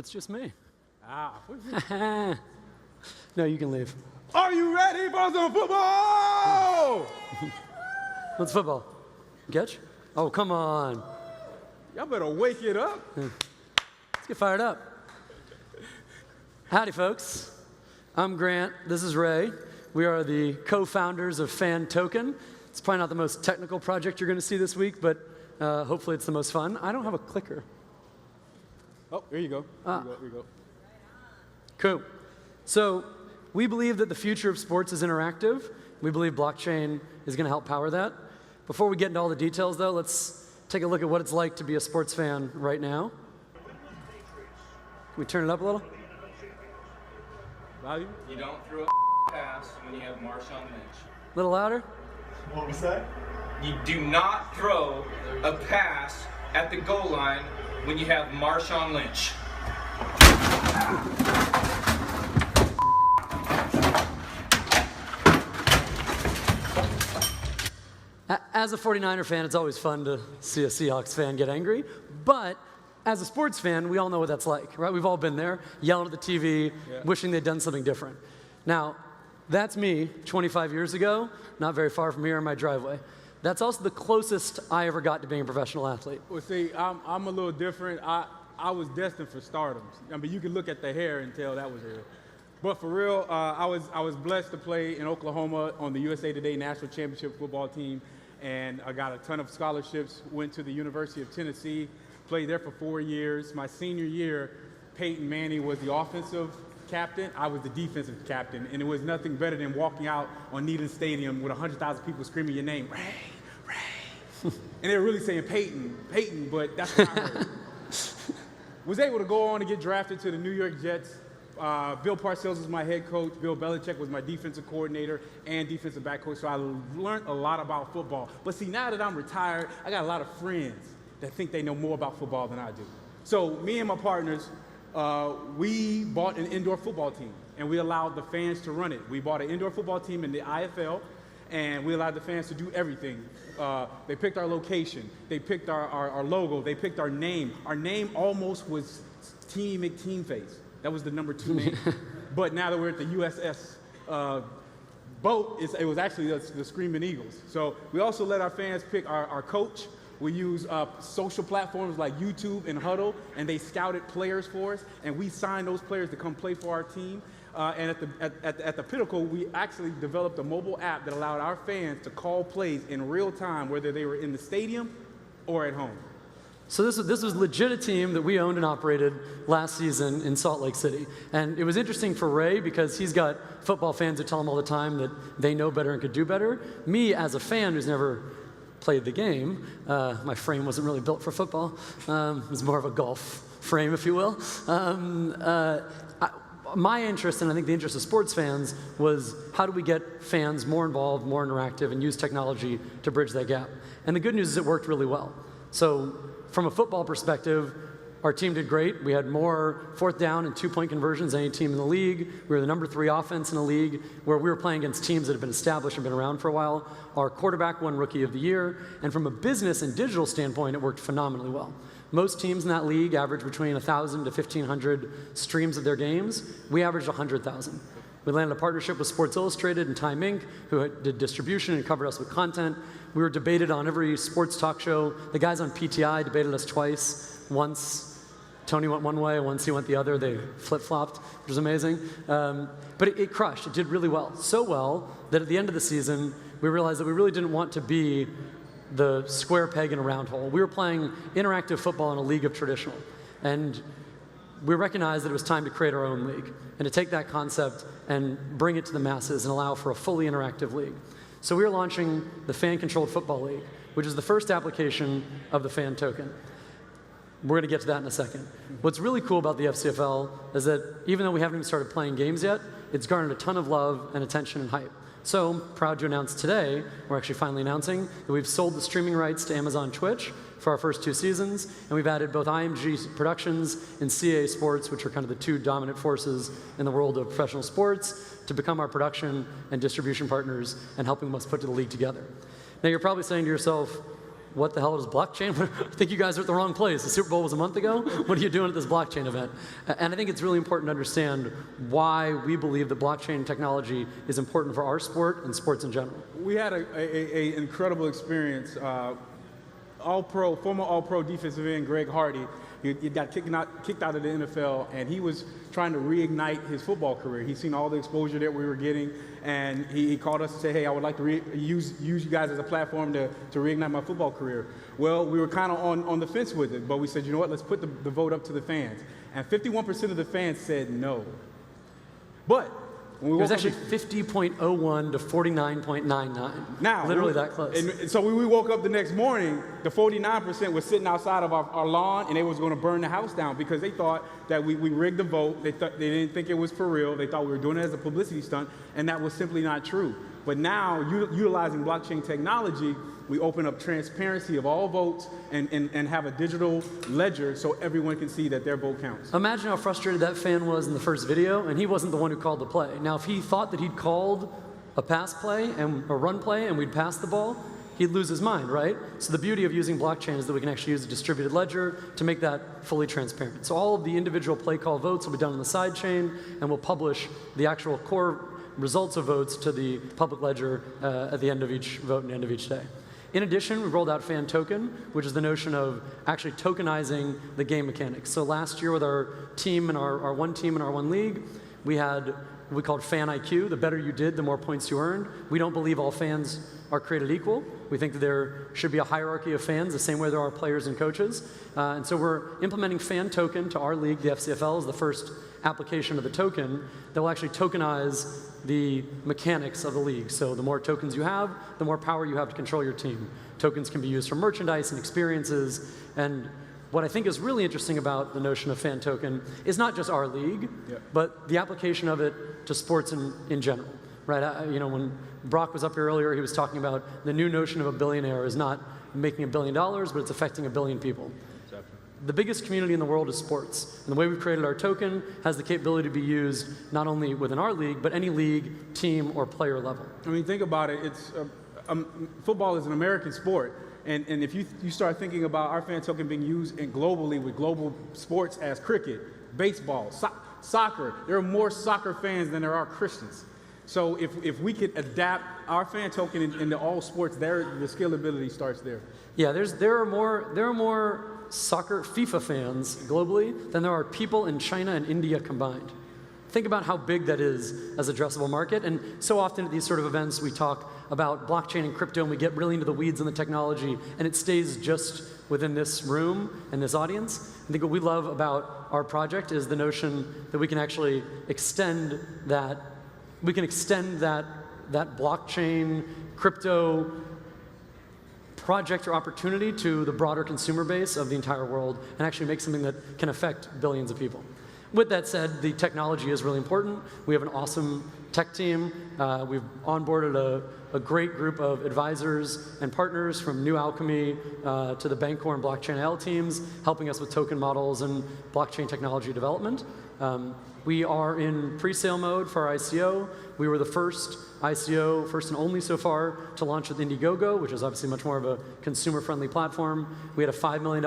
it's just me. No, you can leave. Are you ready for some football? What's football? Catch? Oh, come on. Y'all better wake it up. Let's get fired up. Howdy, folks. I'm Grant. This is Ray. We are the co-founders of FANToken. It's probably not the most technical project you're going to see this week, but hopefully it's the most fun. I don't have a clicker. Oh, there you go. There you go. Cool. So we believe that the future of sports is interactive. We believe blockchain is going to help power that. Before we get into all the details, though, let's take a look at what it's like to be a sports fan right now. Can we turn it up a little? Volume? You don't throw a pass when you have Marshawn Lynch. A little louder? What was that? You do not throw a pass at the goal line when you have Marshawn Lynch. As a 49er fan, it's always fun to see a Seahawks fan get angry. But as a sports fan, we all know what that's like, right? We've all been there, yelling at the TV, wishing they'd done something different. Now, that's me 25 years ago, not very far from here in my driveway. That's also the closest I ever got to being a professional athlete. Well, see, I'm a little different. I was destined for stardom. I mean, you can look at the hair and tell that was real. But for real, I was blessed to play in Oklahoma on the USA Today National Championship football team, and I got a ton of scholarships, went to the University of Tennessee, played there for 4 years. My senior year, Peyton Manning was the offensive captain. I was the defensive captain, and it was nothing better than walking out on Neyland Stadium with 100,000 people screaming your name, Ray, Ray. And they were really saying Peyton, Peyton, but that's what I heard. Was able to go on to get drafted to the New York Jets. Bill Parcells was my head coach. Bill Belichick was my defensive coordinator and defensive back coach. So I learned a lot about football. But see, now that I'm retired, I got a lot of friends that think they know more about football than I do. So me and my partners, we bought an indoor football team, and we allowed the fans to run it. We bought an indoor football team in the IFL, and we allowed the fans to do everything. They picked our location. They picked our logo. They picked our name. Our name almost was Teamy McTeamface. That was the number 2 name. But now that we're at the USS boat, it was actually the Screaming Eagles. So we also let our fans pick our coach. We use social platforms like YouTube and Huddle, and they scouted players for us, and we signed those players to come play for our team. And at the pinnacle, we actually developed a mobile app that allowed our fans to call plays in real time, whether they were in the stadium or at home. So this was legit a team that we owned and operated last season in Salt Lake City. And it was interesting for Ray because he's got football fans who tell him all the time that they know better and could do better. Me, as a fan who's never played the game, my frame wasn't really built for football. It was more of a golf frame, if you will. My interest, and I think the interest of sports fans, was how do we get fans more involved, more interactive, and use technology to bridge that gap. And the good news is it worked really well. So from a football perspective, our team did great. We had more 4th down and 2-point conversions than any team in the league. We were the number 3 offense in the league, where we were playing against teams that had been established and been around for a while. Our quarterback won Rookie of the Year. And from a business and digital standpoint, it worked phenomenally well. Most teams in that league average between 1,000 to 1,500 streams of their games. We averaged 100,000. We landed a partnership with Sports Illustrated and Time Inc., who did distribution and covered us with content. We were debated on every sports talk show. The guys on PTI debated us twice. Once Tony went one way, once he went the other. They flip-flopped, which was amazing. But it crushed. It did really well. So well that at the end of the season, we realized that we really didn't want to be the square peg in a round hole. We were playing interactive football in a league of traditional. And we recognized that it was time to create our own league and to take that concept and bring it to the masses and allow for a fully interactive league. So we are launching the Fan-Controlled Football League, which is the first application of the FANToken. We're going to get to that in a second. What's really cool about the FCFL is that even though we haven't even started playing games yet, it's garnered a ton of love and attention and hype. So, proud to announce today, we're actually finally announcing that we've sold the streaming rights to Amazon Twitch for our first 2 seasons, and we've added both IMG Productions and CAA Sports, which are kind of the 2 dominant forces in the world of professional sports, to become our production and distribution partners and helping us put the league together. Now, you're probably saying to yourself, what the hell is blockchain? I think you guys are at the wrong place. The Super Bowl was a month ago. What are you doing at this blockchain event? And I think it's really important to understand why we believe that blockchain technology is important for our sport and sports in general. We had an incredible experience. Former All-Pro defensive end Greg Hardy, he got kicked out of the NFL, and he was trying to reignite his football career. He's seen all the exposure that we were getting, and he called us and said, hey, I would like to use you guys as a platform to reignite my football career. Well, we were kind of on the fence with it, but we said, you know what, let's put the vote up to the fans. And 51% of the fans said no. But when we it was actually 50.01 to 49.99. Now, literally that close. And so when we woke up the next morning, the 49% was sitting outside of our lawn, and they was going to burn the house down because they thought that we rigged the vote. They didn't think it was for real. They thought we were doing it as a publicity stunt, and that was simply not true. But now, utilizing blockchain technology, we open up transparency of all votes and have a digital ledger so everyone can see that their vote counts. Imagine how frustrated that fan was in the first video, and he wasn't the one who called the play. Now, if he thought that he'd called a pass play and a run play and we'd pass the ball, he'd lose his mind, right? So the beauty of using blockchain is that we can actually use a distributed ledger to make that fully transparent. So all of the individual play call votes will be done on the side chain, and we'll publish the actual core results of votes to the public ledger at the end of each vote and end of each day. In addition, we rolled out FANToken, which is the notion of actually tokenizing the game mechanics. So last year with our team and our one team and our one league, we had what we called Fan IQ. The better you did, the more points you earned. We don't believe all fans are created equal. We think that there should be a hierarchy of fans, the same way there are players and coaches. And so we're implementing FANToken to our league. The FCFL is the first application of the token that will actually tokenize the mechanics of the league. So the more tokens you have, the more power you have to control your team. Tokens can be used for merchandise and experiences. And what I think is really interesting about the notion of FANToken is not just our league, but the application of it to sports in general. Right? You know, when Brock was up here earlier, he was talking about the new notion of a billionaire is not making $1 billion, but it's affecting 1 billion people. The biggest community in the world is sports. And the way we've created our token has the capability to be used not only within our league, but any league, team, or player level. I mean, think about it. It's football is an American sport. And if you start thinking about our FANToken being used globally with global sports as cricket, baseball, soccer, there are more soccer fans than there are Christians. So if we could adapt our FANToken into all sports, the scalability starts there. Yeah, there are more soccer FIFA fans globally than there are people in China and India combined. Think about how big that is as an addressable market. And so often at these sort of events, we talk about blockchain and crypto, and we get really into the weeds in the technology, and it stays just within this room and this audience. I think what we love about our project is the notion that we can actually extend that. We can extend that blockchain, crypto project or opportunity to the broader consumer base of the entire world and actually make something that can affect billions of people. With that said, the technology is really important. We have an awesome tech team. We've onboarded a great group of advisors and partners from New Alchemy to the Bancor and Blockchain IL teams, helping us with token models and blockchain technology development. We are in pre-sale mode for our ICO. We were the first ICO, first and only so far, to launch with Indiegogo, which is obviously much more of a consumer-friendly platform. We had a $5 million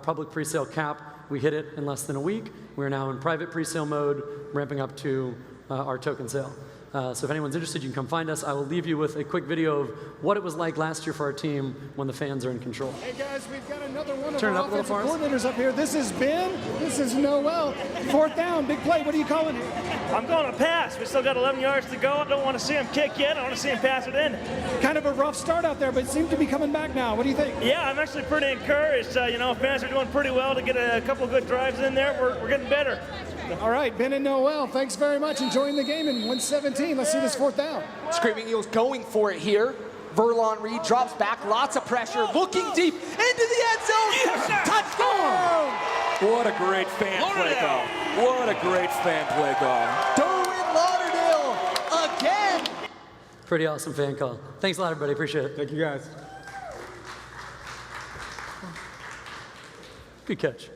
public pre-sale cap. We hit it in less than a week. We're now in private pre-sale mode, ramping up to our token sale. So if anyone's interested, you can come find us. I will leave you with a quick video of what it was like last year for our team when the fans are in control. Hey guys, we've got another one of Turn our it up offensive coordinators up here. This is Ben. This is Noel. 4th down, big play. What are you calling here? I'm going to pass. We still got 11 yards to go. I don't want to see him kick yet. I want to see him pass it in. Kind of a rough start out there, but it seems to be coming back now. What do you think? Yeah, I'm actually pretty encouraged. You know, fans are doing pretty well to get a couple good drives in there. We're getting better. All right, Ben and Noel, thanks very much. Enjoying the game in 117. Let's see this 4th down. Screaming Eagles going for it here. Verlon Reed drops back, lots of pressure, looking deep into the end zone. Yes, touchdown! What a great fan play call. What a great fan play call. Derwin Lauderdale again. Pretty awesome fan call. Thanks a lot, everybody. Appreciate it. Thank you, guys. Good catch.